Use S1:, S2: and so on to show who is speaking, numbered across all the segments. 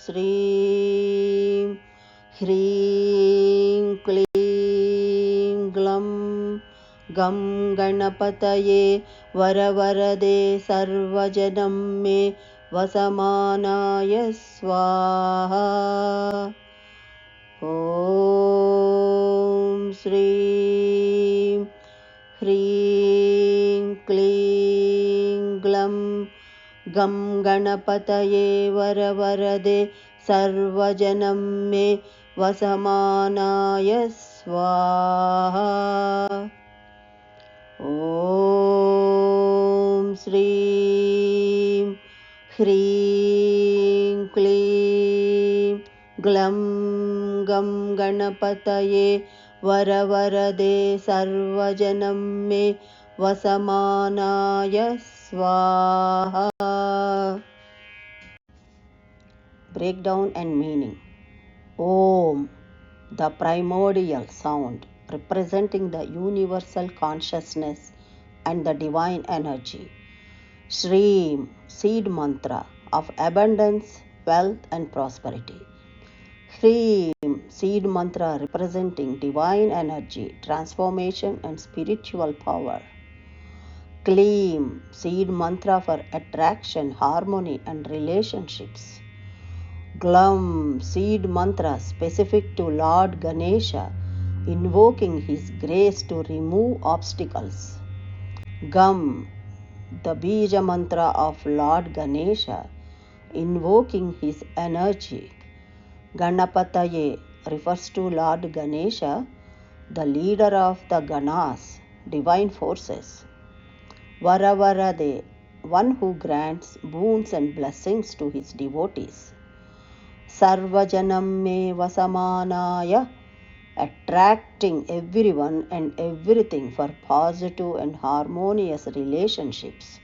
S1: श्रीं ह्रीं क्लीं ग्लं गं गणपतये वरवरदे सर्वजनं मे वसमानाय स्वाहा। ॐ श्रीं ह्रीं क्लीं ग्लं गं गणपतये वरवरदे सर्वजनं मे वसमानाय स्वाहा। ॐ श्रीं ह्रीं क्लीं ग्लं गं गणपतये वरवरदे सर्वजनं मे वसमानाय स्वाहा. Breakdown and meaning. Om, the primordial sound representing the universal consciousness and the divine energy. Shreem, seed mantra of abundance, wealth and prosperity. Hreem, seed mantra representing divine energy, transformation and spiritual power. Kleem, seed mantra for attraction, harmony and relationships. Glam, seed mantra specific to Lord Ganesha, invoking his grace to remove obstacles. Gam, the Bija mantra of Lord Ganesha, invoking his energy. Ganapataye refers to Lord Ganesha, the leader of the Ganas, divine forces. Varavarade, one who grants boons and blessings to his devotees. Sarvajanam me vasamanaya, attracting everyone and everything for positive and harmonious relationships.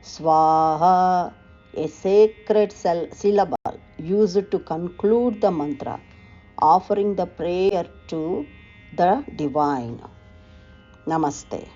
S1: Swaha, a sacred syllable used to conclude the mantra, offering the prayer to the divine. Namaste.